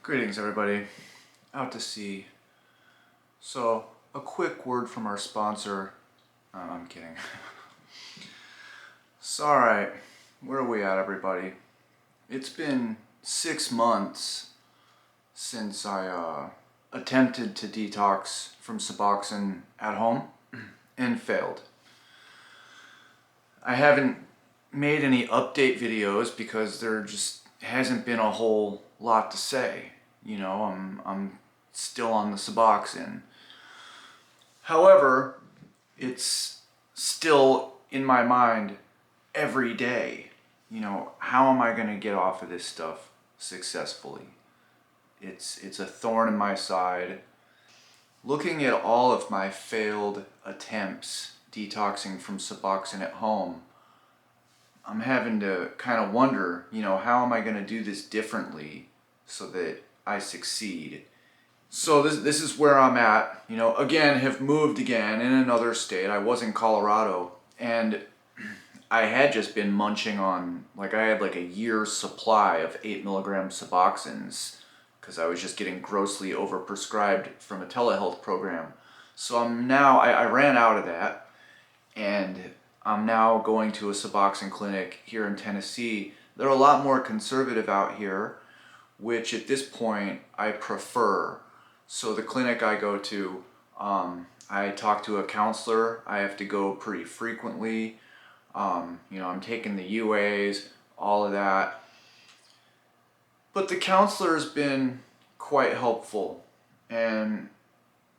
Greetings everybody, out to sea. So, a quick word from our sponsor. I'm kidding. So alright, where are we at everybody? It's been 6 months since I attempted to detox from Suboxone at home and failed. I haven't made any update videos because there just hasn't been a whole lot to say. You know, I'm still on the Suboxone. However, it's still in my mind every day. You know, how am I going to get off of this stuff successfully? It's a thorn in my side. Looking at all of my failed attempts detoxing from Suboxone at home, I'm having to kind of wonder, you know, how am I going to do this differently so that I succeed? So this is where I'm at. You know, again, have moved again in another state. I was in Colorado, and I had just been munching on, like I had like a year's supply of 8 milligram Suboxones because I was just getting grossly overprescribed from a telehealth program. So I ran out of that, and I'm now going to a Suboxone clinic here in Tennessee. They're a lot more conservative out here, which at this point I prefer. So the clinic I go to, I talk to a counselor. I have to go pretty frequently. You know, I'm taking the UAs, all of that. But the counselor has been quite helpful, and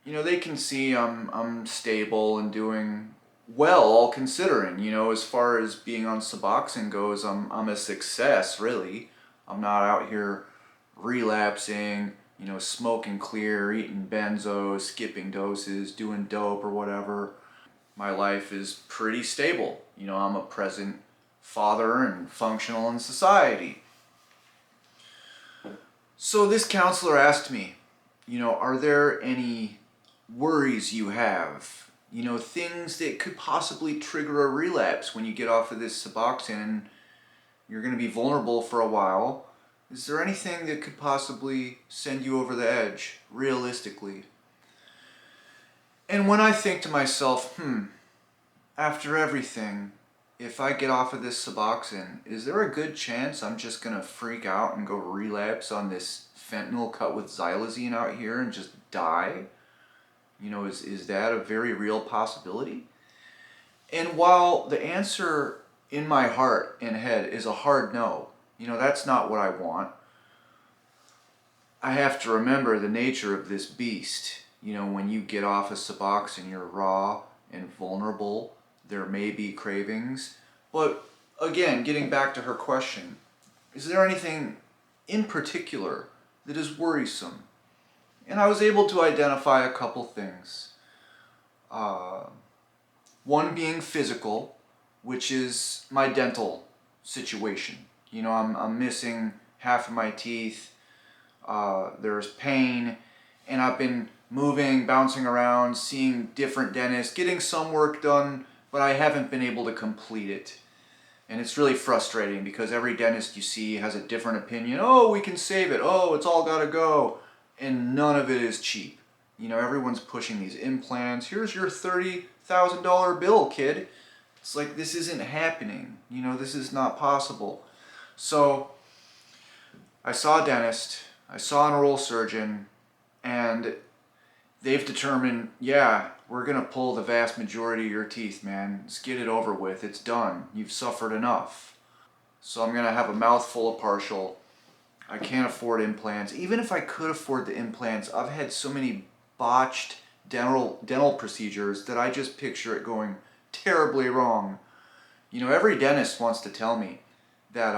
you know, they can see I'm stable and doing well, all considering. You know, as far as being on Suboxone goes, I'm a success, really. I'm not out here relapsing, you know, smoking clear, eating benzos, skipping doses, doing dope or whatever. My life is pretty stable. You know, I'm a present father and functional in society. So this counselor asked me, you know, are there any worries you have? You know, things that could possibly trigger a relapse when you get off of this Suboxone and you're going to be vulnerable for a while. Is there anything that could possibly send you over the edge, realistically? And when I think to myself, after everything, if I get off of this Suboxone, is there a good chance I'm just going to freak out and go relapse on this fentanyl cut with xylazine out here and just die? You know, is that a very real possibility? And while the answer in my heart and head is a hard no, you know, that's not what I want, I have to remember the nature of this beast. You know, when you get off of Suboxone, you're raw and vulnerable. There may be cravings. But again, getting back to her question, is there anything in particular that is worrisome? And I was able to identify a couple things. One being physical, which is my dental situation. You know, I'm missing half of my teeth. There's pain, and I've been moving, bouncing around, seeing different dentists, getting some work done, but I haven't been able to complete it. And it's really frustrating because every dentist you see has a different opinion. Oh, we can save it. Oh, it's all gotta go. And none of it is cheap. You know, everyone's pushing these implants. Here's your $30,000 bill, kid. It's like, this isn't happening. You know, this is not possible. So I saw a dentist, I saw an oral surgeon, and they've determined, yeah, we're gonna pull the vast majority of your teeth, man. Let's get it over with. It's done. You've suffered enough. So I'm gonna have a mouthful of partial. I can't afford implants. Even if I could afford the implants, I've had so many botched dental procedures that I just picture it going terribly wrong. You know, every dentist wants to tell me that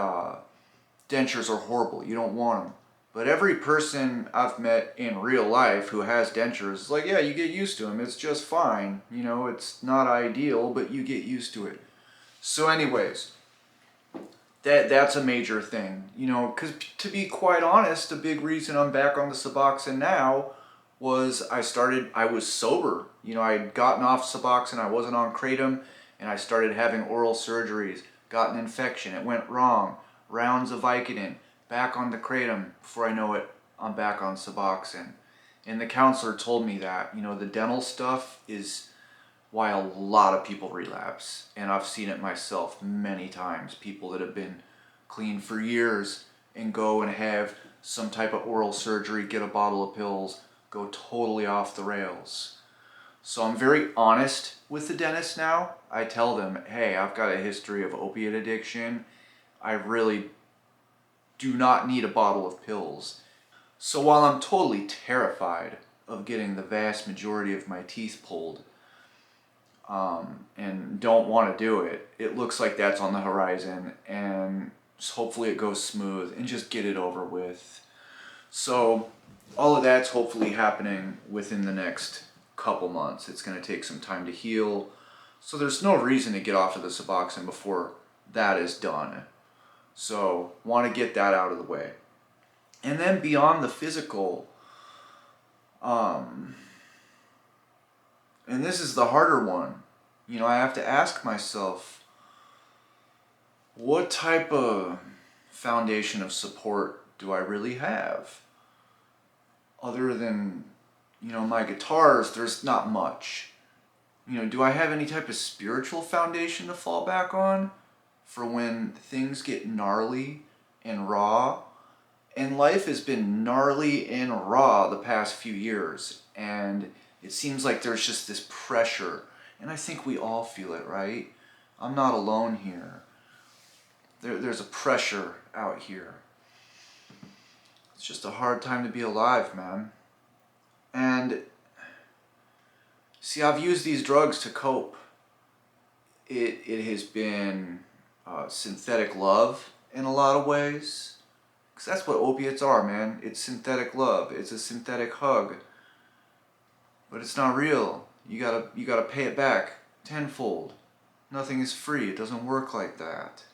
dentures are horrible. You don't want them. But every person I've met in real life who has dentures is like, yeah, you get used to them. It's just fine. You know, it's not ideal, but you get used to it. So anyways, that's a major thing. You know, because to be quite honest, a big reason I'm back on the Suboxone now was I was sober. You know, I had gotten off Suboxone, I wasn't on kratom, and I started having oral surgeries, got an infection, it went wrong, rounds of Vicodin, back on the kratom. Before I know it, I'm back on Suboxone. And the counselor told me that, the dental stuff is why a lot of people relapse. And I've seen it myself many times. People that have been clean for years and go and have some type of oral surgery, get a bottle of pills, go totally off the rails. So I'm very honest with the dentist now. I tell them, hey, I've got a history of opiate addiction. I really do not need a bottle of pills. So while I'm totally terrified of getting the vast majority of my teeth pulled, and don't want to do it, it looks like that's on the horizon, and hopefully it goes smooth and just get it over with. So all of that's hopefully happening within the next couple months. It's going to take some time to heal. So there's no reason to get off of the Suboxone before that is done. So want to get that out of the way. And then beyond the physical, and this is the harder one, I have to ask myself, what type of foundation of support do I really have? Other than, my guitars, there's not much. Do I have any type of spiritual foundation to fall back on for when things get gnarly and raw? And life has been gnarly and raw the past few years, and it seems like there's just this pressure, and I think we all feel it, right? I'm not alone here. There's a pressure out here. It's just a hard time to be alive, man. And see, I've used these drugs to cope. It has been synthetic love in a lot of ways. Because that's what opiates are, man. It's synthetic love. It's a synthetic hug. But it's not real. You gotta pay it back tenfold. Nothing is free. It doesn't work like that.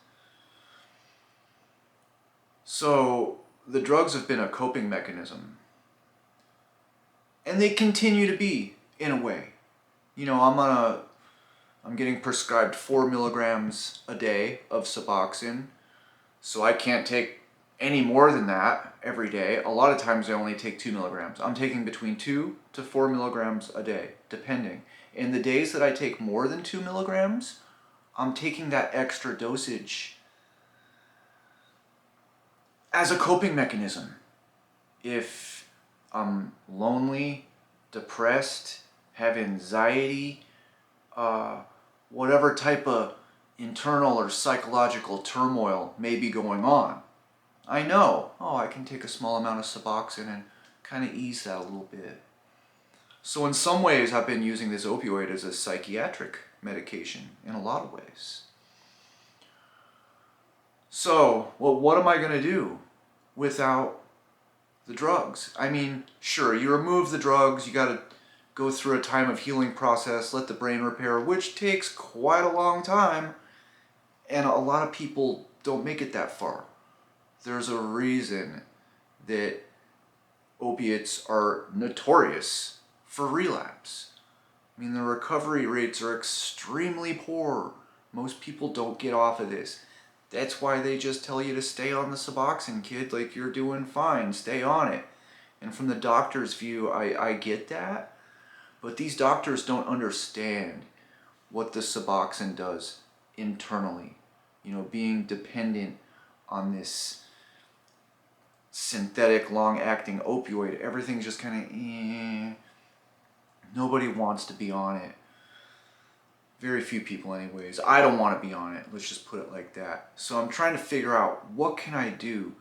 So the drugs have been a coping mechanism. And they continue to be, in a way. I'm getting prescribed 4 milligrams a day of Suboxone. So I can't take any more than that every day. A lot of times I only take 2 milligrams. I'm taking between 2 to 4 milligrams a day, depending. In the days that I take more than 2 milligrams, I'm taking that extra dosage as a coping mechanism. If I'm lonely, depressed, have anxiety, whatever type of internal or psychological turmoil may be going on, I know, I can take a small amount of Suboxone and kind of ease that a little bit. So in some ways, I've been using this opioid as a psychiatric medication in a lot of ways. So, what am I going to do without the drugs? I mean, sure, you remove the drugs, you got to go through a time of healing process, let the brain repair, which takes quite a long time, and a lot of people don't make it that far. There's a reason that opiates are notorious for relapse. I mean, the recovery rates are extremely poor. Most people don't get off of this. That's why they just tell you to stay on the Suboxone, kid. Like, you're doing fine. Stay on it. And from the doctor's view, I get that. But these doctors don't understand what the Suboxone does internally. Being dependent on this synthetic, long-acting opioid, everything's just kind of Nobody wants to be on it. Very few people anyways. I don't want to be on it. Let's just put it like that. So I'm trying to figure out what can I do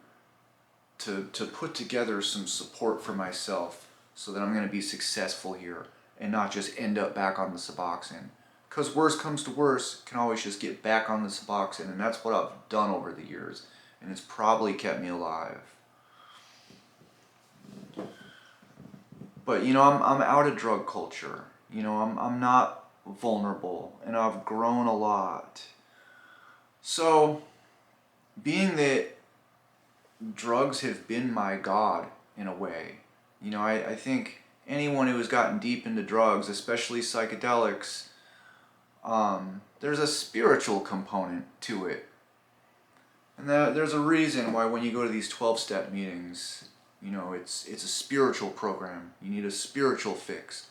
to put together some support for myself so that I'm going to be successful here and not just end up back on the Suboxone. Because worst comes to worst, can always just get back on the Suboxone, and that's what I've done over the years. And it's probably kept me alive. But I'm out of drug culture. I'm not vulnerable, and I've grown a lot. So, being that drugs have been my god in a way, I think anyone who has gotten deep into drugs, especially psychedelics, there's a spiritual component to it. And there's a reason why when you go to these 12-step meetings, It's a spiritual program. You need a spiritual fix.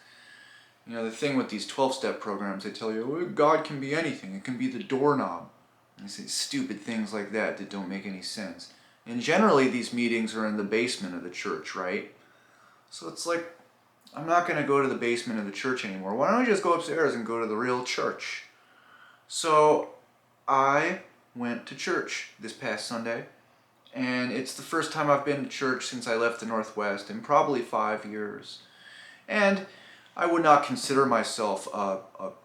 The thing with these 12-step programs, they tell you, well, God can be anything. It can be the doorknob. And they say stupid things like that don't make any sense. And generally, these meetings are in the basement of the church, right? So it's like, I'm not going to go to the basement of the church anymore. Why don't I just go upstairs and go to the real church? So I went to church this past Sunday. And it's the first time I've been to church since I left the Northwest in probably 5 years. And I would not consider myself a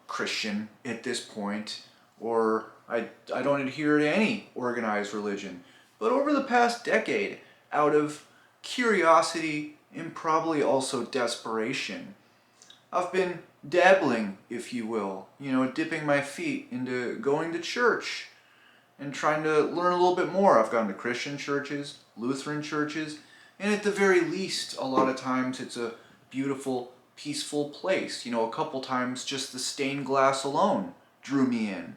Christian at this point, or I don't adhere to any organized religion. But over the past decade, out of curiosity and probably also desperation, I've been dabbling, if you will, dipping my feet into going to church and trying to learn a little bit more. I've gone to Christian churches, Lutheran churches, and at the very least, a lot of times it's a beautiful, peaceful place. A couple times just the stained glass alone drew me in.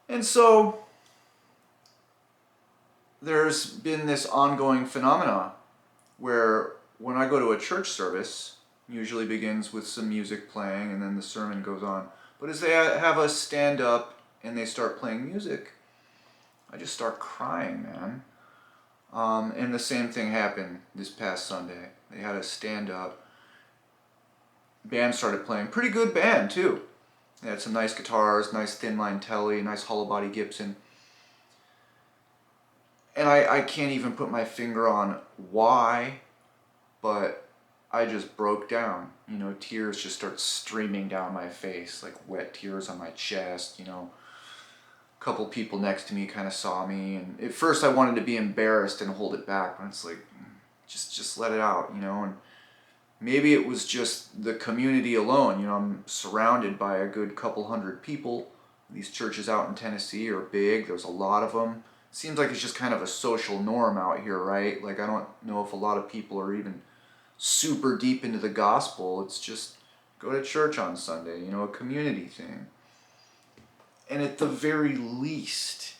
And so there's been this ongoing phenomena where when I go to a church service, usually begins with some music playing and then the sermon goes on. But as they have us stand up and they start playing music, I just start crying, man. And the same thing happened this past Sunday. They had us stand up. Band started playing. Pretty good band, too. They had some nice guitars, nice thin line telly, nice hollow body Gibson. And I can't even put my finger on why, but I just broke down. Tears just start streaming down my face, like wet tears on my chest. A couple people next to me kind of saw me, and at first I wanted to be embarrassed and hold it back, but it's like, just let it out, and maybe it was just the community alone. I'm surrounded by a good couple hundred people. These churches out in Tennessee are big. There's a lot of them. It seems like it's just kind of a social norm out here, right? Like, I don't know if a lot of people are even super deep into the gospel. It's just go to church on Sunday, a community thing. And at the very least,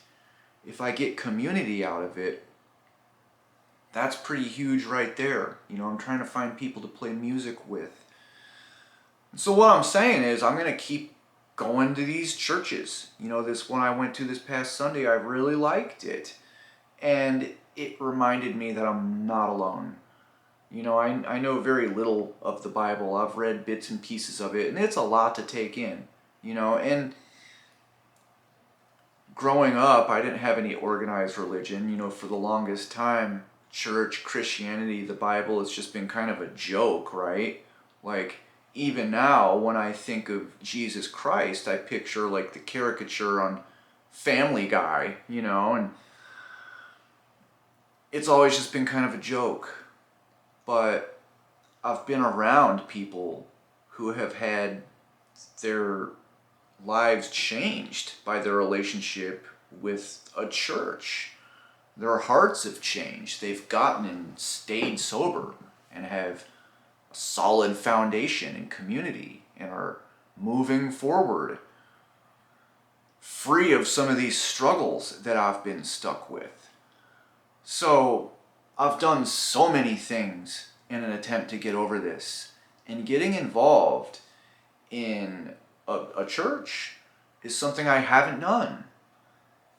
if I get community out of it, that's pretty huge right there. I'm trying to find people to play music with. So what I'm saying is I'm going to keep going to these churches. This one I went to this past Sunday, I really liked it. And it reminded me that I'm not alone. I know very little of the Bible. I've read bits and pieces of it, and it's a lot to take in. And growing up, I didn't have any organized religion. For the longest time, church, Christianity, the Bible has just been kind of a joke, right? Like, even now, when I think of Jesus Christ, I picture like the caricature on Family Guy, and it's always just been kind of a joke. But I've been around people who have had their lives changed by their relationship with a church. Their hearts have changed. They've gotten and stayed sober and have a solid foundation in community and are moving forward, free of some of these struggles that I've been stuck with. So I've done so many things in an attempt to get over this, and getting involved in a church is something I haven't done.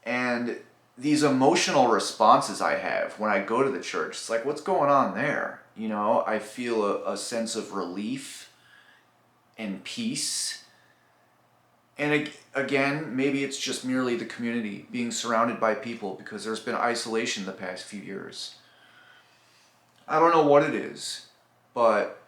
And these emotional responses I have when I go to the church, it's like, what's going on there? I feel a sense of relief and peace. And again, maybe it's just merely the community, being surrounded by people, because there's been isolation the past few years. I don't know what it is, but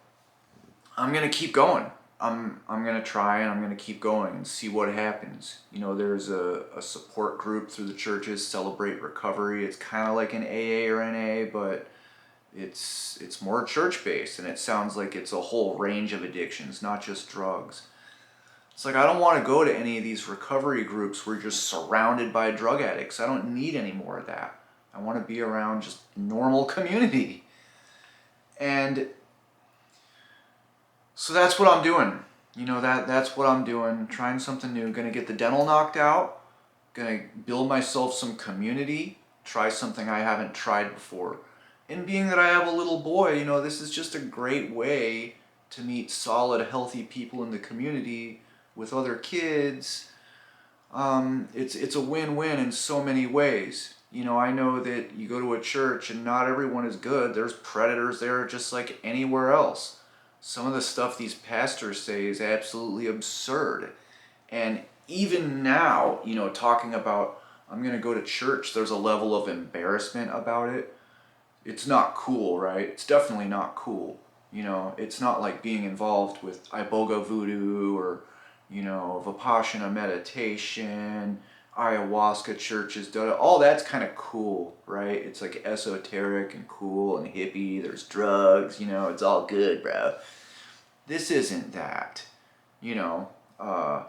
I'm going to keep going. I'm going to try, and I'm going to keep going and see what happens. There's a support group through the churches, Celebrate Recovery. It's kind of like an AA or NA, but it's more church-based, and it sounds like it's a whole range of addictions, not just drugs. It's like, I don't want to go to any of these recovery groups where you're just surrounded by drug addicts. I don't need any more of that. I want to be around just normal community. And so that's what I'm doing. That's what I'm doing. Trying something new. Gonna get the dental knocked out. Gonna build myself some community. Try something I haven't tried before. And being that I have a little boy, you know, this is just a great way to meet solid, healthy people in the community with other kids. It's a win-win in so many ways. You know, I know that you go to a church and not everyone is good. There's predators there just like anywhere else. Some of the stuff these pastors say is absolutely absurd. And even now, you know, talking about I'm going to go to church, there's a level of embarrassment about it. It's not cool, right? It's definitely not cool. You know, it's not like being involved with Iboga voodoo or, you know, Vipassana meditation, ayahuasca churches, all that's kind of cool, right? It's like esoteric and cool and hippie. There's drugs, you know, it's all good, bro. This isn't that, you know. I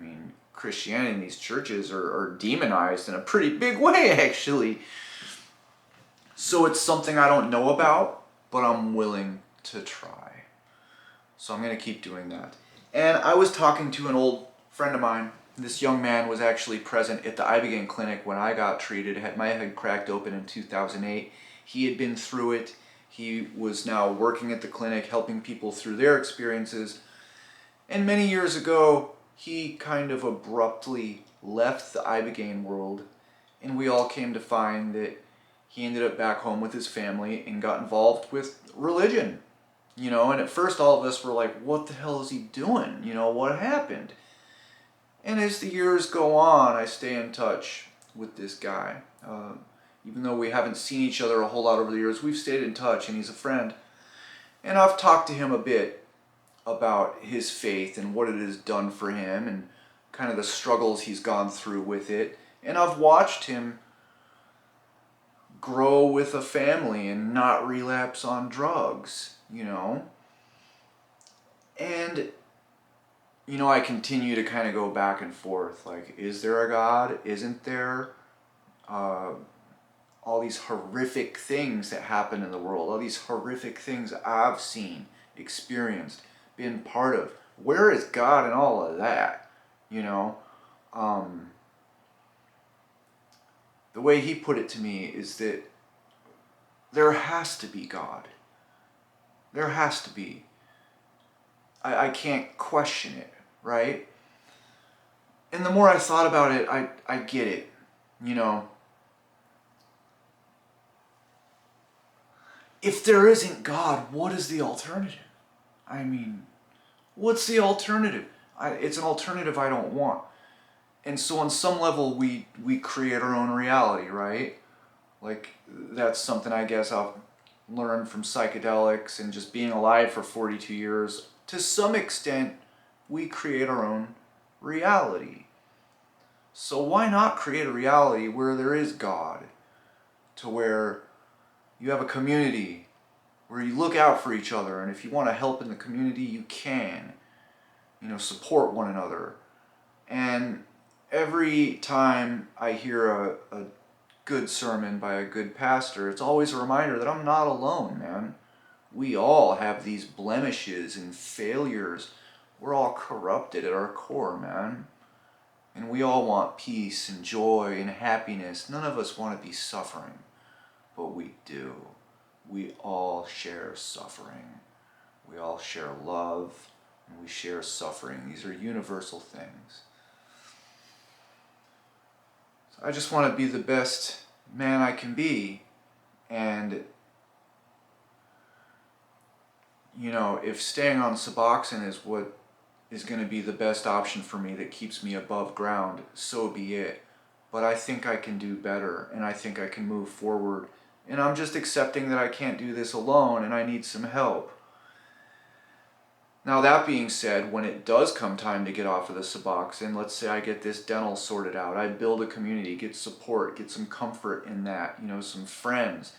mean, Christianity in these churches are demonized in a pretty big way, actually. So it's something I don't know about, but I'm willing to try. So I'm going to keep doing that. And I was talking to an old friend of mine. This young man was actually present at the Ibogaine clinic when I got treated. Had my head cracked open in 2008. He had been through it. He was now working at the clinic, helping people through their experiences. And many years ago, he kind of abruptly left the Ibogaine world, and we all came to find that he ended up back home with his family and got involved with religion. You know, and at first all of us were like, what the hell is he doing? You know, what happened? And as the years go on, I stay in touch with this guy. Even though we haven't seen each other a whole lot over the years, we've stayed in touch, and he's a friend. And I've talked to him a bit about his faith and what it has done for him and kind of the struggles he's gone through with it. And I've watched him grow with a family and not relapse on drugs, you know. And, you know, I continue to kind of go back and forth. Like, is there a God? Isn't there? All these horrific things that happen in the world, all these horrific things I've seen, experienced, been part of. Where is God in all of that? You know, the way he put it to me is that there has to be God. There has to be. I can't question it, right? And the more I thought about it, I get it, you know. If there isn't God, what is the alternative? I mean, what's the alternative? It's an alternative I don't want. And so on some level, we create our own reality, right? Like, that's something I guess I've learned from psychedelics and just being alive for 42 years. To some extent, we create our own reality. So why not create a reality where there is God? To where you have a community where you look out for each other, and if you want to help in the community, you can. You know, support one another. And every time I hear a good sermon by a good pastor, it's always a reminder that I'm not alone, man. We all have these blemishes and failures. We're all corrupted at our core, man. And we all want peace and joy and happiness. None of us want to be suffering, but we do. We all share suffering. We all share love, and we share suffering. These are universal things. So I just want to be the best man I can be, and you know, if staying on Suboxone is what is going to be the best option for me that keeps me above ground, so be it. But I think I can do better, and I think I can move forward. And I'm just accepting that I can't do this alone, and I need some help. Now that being said, when it does come time to get off of the Suboxone, let's say I get this dental sorted out, I build a community, get support, get some comfort in that, you know, some friends.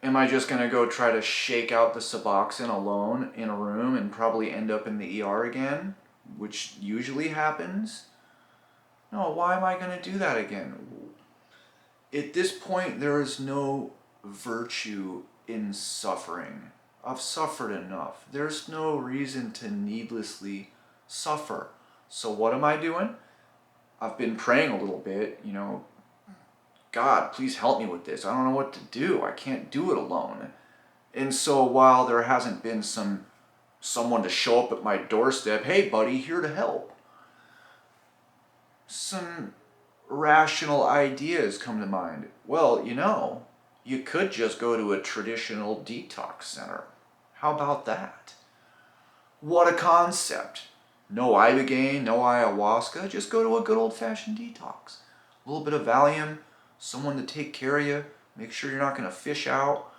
Am I just going to go try to shake out the Suboxone alone in a room and probably end up in the ER again, which usually happens? No, why am I going to do that again? At this point, there is no virtue in suffering. I've suffered enough. There's no reason to needlessly suffer. So what am I doing? I've been praying a little bit, you know, God, please help me with this. I don't know what to do. I can't do it alone. And so while there hasn't been someone to show up at my doorstep, hey buddy, here to help, some rational ideas come to mind. Well, you could just go to a traditional detox center. How about that? What a concept. No ibogaine, no ayahuasca, just go to a good old-fashioned detox. A little bit of Valium, someone to take care of you, make sure you're not going to fish out.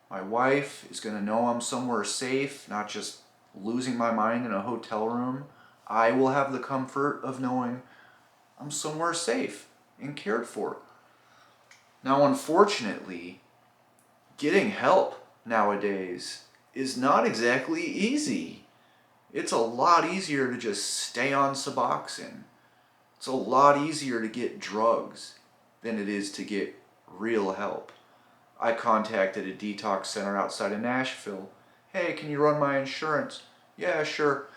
My wife is going to know I'm somewhere safe, not just losing my mind in a hotel room. I will have the comfort of knowing I'm somewhere safe and cared for. Now, unfortunately, getting help nowadays is not exactly easy. It's a lot easier to just stay on Suboxone. It's a lot easier to get drugs than it is to get real help. I contacted a detox center outside of Nashville. Hey, can you run my insurance? Yeah, sure.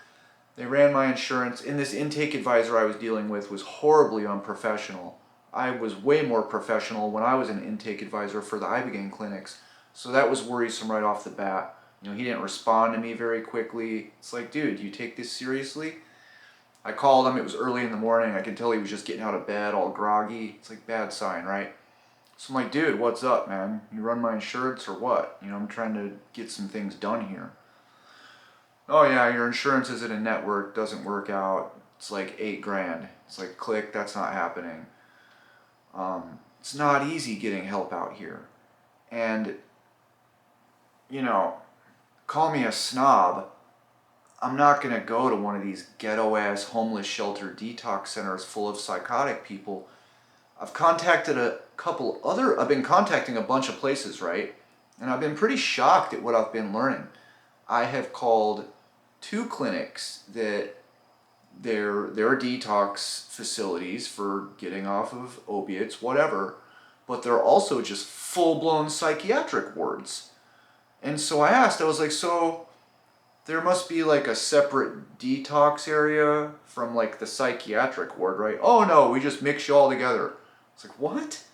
They ran my insurance, and this intake advisor I was dealing with was horribly unprofessional. I was way more professional when I was an intake advisor for the ibogaine clinics, so that was worrisome right off the bat. He didn't respond to me very quickly. It's like, dude, do you take this seriously? I called him, it was early in the morning. I could tell he was just getting out of bed, all groggy. It's like, bad sign, right? So I'm like, dude, what's up, man? You run my insurance or what? I'm trying to get some things done here. Oh yeah, your insurance isn't a network, doesn't work out. It's like $8,000. It's like, click, that's not happening. It's not easy getting help out here. And, call me a snob. I'm not going to go to one of these ghetto-ass homeless shelter detox centers full of psychotic people. I've been contacting a bunch of places, right? And I've been pretty shocked at what I've been learning. I have called 2 clinics that they're detox facilities for getting off of opiates, whatever, but they're also just full-blown psychiatric wards. And so I asked, I was like, so there must be like a separate detox area from like the psychiatric ward, right? Oh no, we just mix you all together. It's like, what?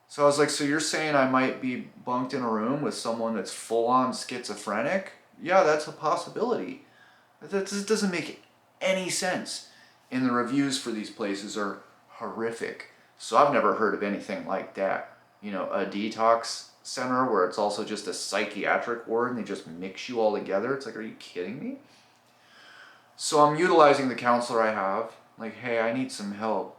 So I was like, so you're saying I might be bunked in a room with someone that's full-on schizophrenic? Yeah, that's a possibility. That just doesn't make any sense. And the reviews for these places are horrific. So I've never heard of anything like that. A detox center where it's also just a psychiatric ward and they just mix you all together. It's like, are you kidding me? So I'm utilizing the counselor I have. Like, hey, I need some help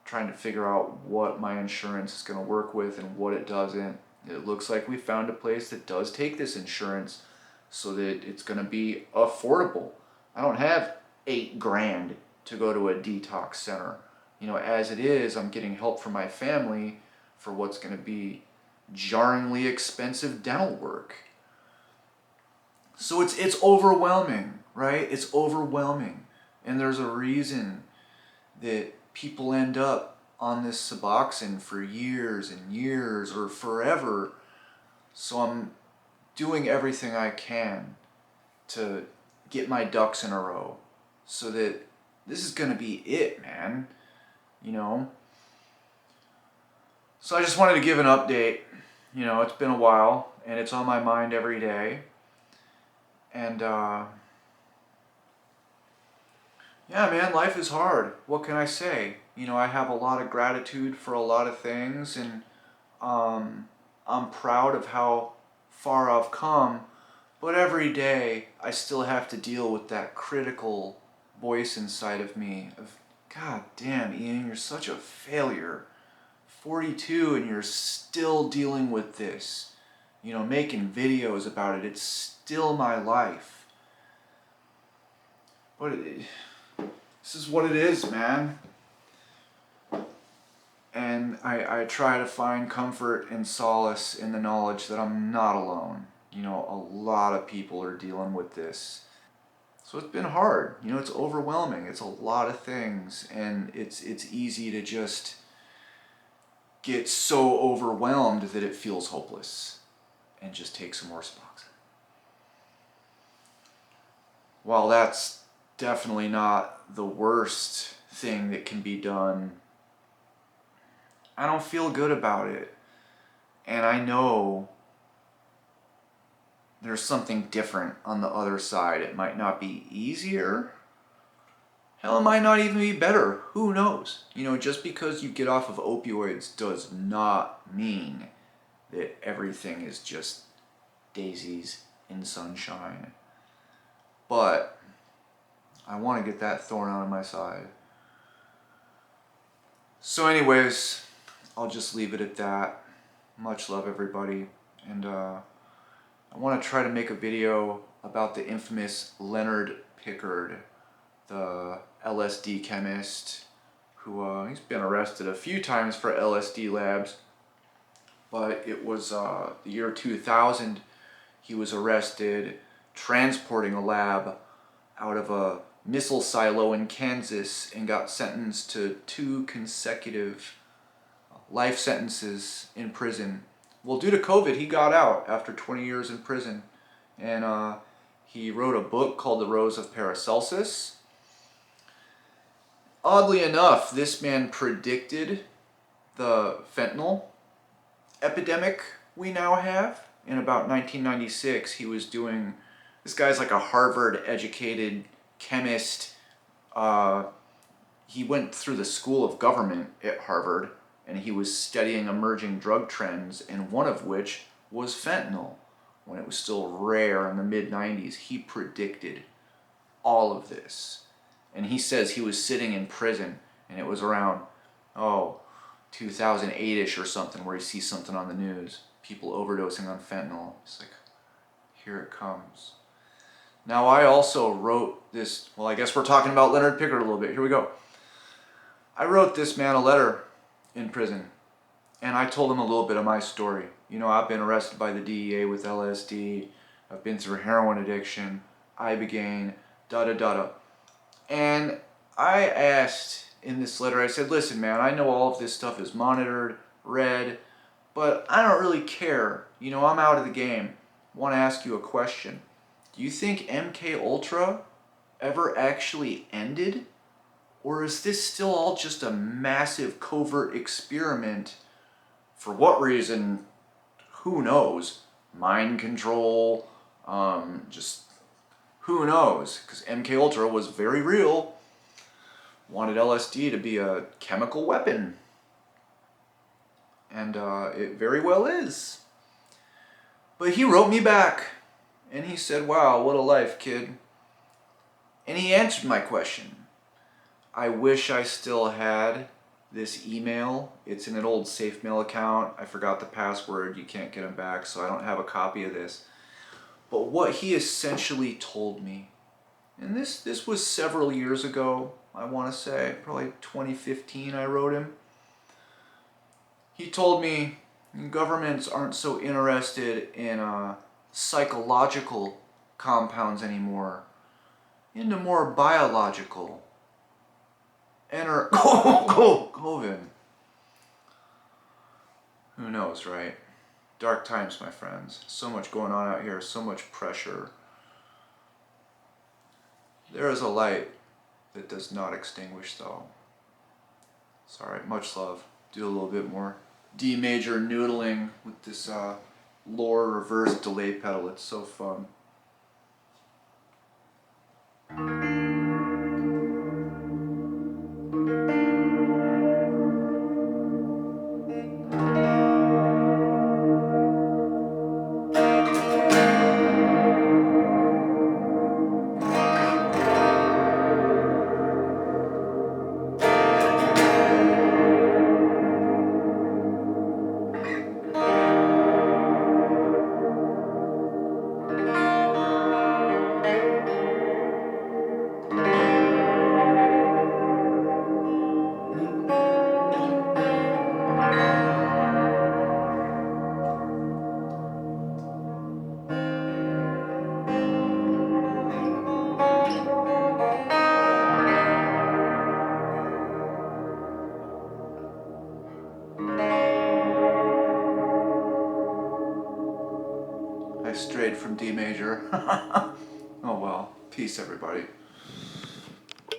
trying to figure out what my insurance is going to work with and what it doesn't. It looks like we found a place that does take this insurance so that it's going to be affordable. I don't have $8,000 to go to a detox center. As it is, I'm getting help from my family for what's going to be jarringly expensive dental work. So it's overwhelming, right? It's overwhelming. And there's a reason that people end up on this Suboxone for years and years or forever. So I'm doing everything I can to get my ducks in a row so that this is going to be it, man. So I just wanted to give an update. It's been a while and it's on my mind every day. And yeah, man, life is hard. What can I say? I have a lot of gratitude for a lot of things, and I'm proud of how far I've come, but every day I still have to deal with that critical voice inside of me of, God damn, Ian, you're such a failure. 42 and you're still dealing with this. Making videos about it. It's still my life. But this is what it is, man. And I try to find comfort and solace in the knowledge that I'm not alone. A lot of people are dealing with this. So it's been hard. It's overwhelming. It's a lot of things. And it's easy to just get so overwhelmed that it feels hopeless and just take some more Suboxone. While that's definitely not the worst thing that can be done, I don't feel good about it. And I know there's something different on the other side. It might not be easier. Hell, it might not even be better. Who knows? You know, just because you get off of opioids does not mean that everything is just daisies in sunshine. But I want to get that thorn out of my side. So anyways, I'll just leave it at that. Much love, everybody. And I want to try to make a video about the infamous Leonard Pickard, the LSD chemist, who he's been arrested a few times for LSD labs. But it was the year 2000, he was arrested transporting a lab out of a missile silo in Kansas and got sentenced to 2 consecutive life sentences in prison. Well, due to COVID, he got out after 20 years in prison. And he wrote a book called The Rose of Paracelsus. Oddly enough, this man predicted the fentanyl epidemic we now have. In about 1996, he was doing, this guy's like a Harvard educated chemist. He went through the School of Government at Harvard, and he was studying emerging drug trends, and one of which was fentanyl. When it was still rare in the mid-90s, he predicted all of this. And he says he was sitting in prison, and it was around, 2008-ish or something, where he sees something on the news. People overdosing on fentanyl. It's like, here it comes. Now, I also wrote this, well, I guess we're talking about Leonard Pickard a little bit. Here we go. I wrote this man a letter in prison, and I told him a little bit of my story. You know, I've been arrested by the DEA with LSD. I've been through heroin addiction, ibogaine, da-da-da-da. And I asked in this letter, I said, listen, man, I know all of this stuff is monitored, read, but I don't really care. You know, I'm out of the game. I want to ask you a question. Do you think MK Ultra ever actually ended? Or is this still all just a massive covert experiment? For what reason? Who knows? Mind control? Just who knows? Because MK Ultra was very real. Wanted LSD to be a chemical weapon. And it very well is. But he wrote me back. And he said, wow, what a life, kid. And he answered my question. I wish I still had this email. It's in an old SafeMail account. I forgot the password. You can't get them back, so I don't have a copy of this. But what he essentially told me, and this was several years ago, I want to say, probably 2015 I wrote him. He told me governments aren't so interested in psychological compounds anymore, into more biological. Enter COVID. Who knows, right? Dark times, my friends. So much going on out here, so much pressure. There is a light that does not extinguish, though. It's alright, much love. Do a little bit more D major noodling with this lower reverse delay pedal. It's so fun. I strayed from D major. Oh well. Peace, everybody.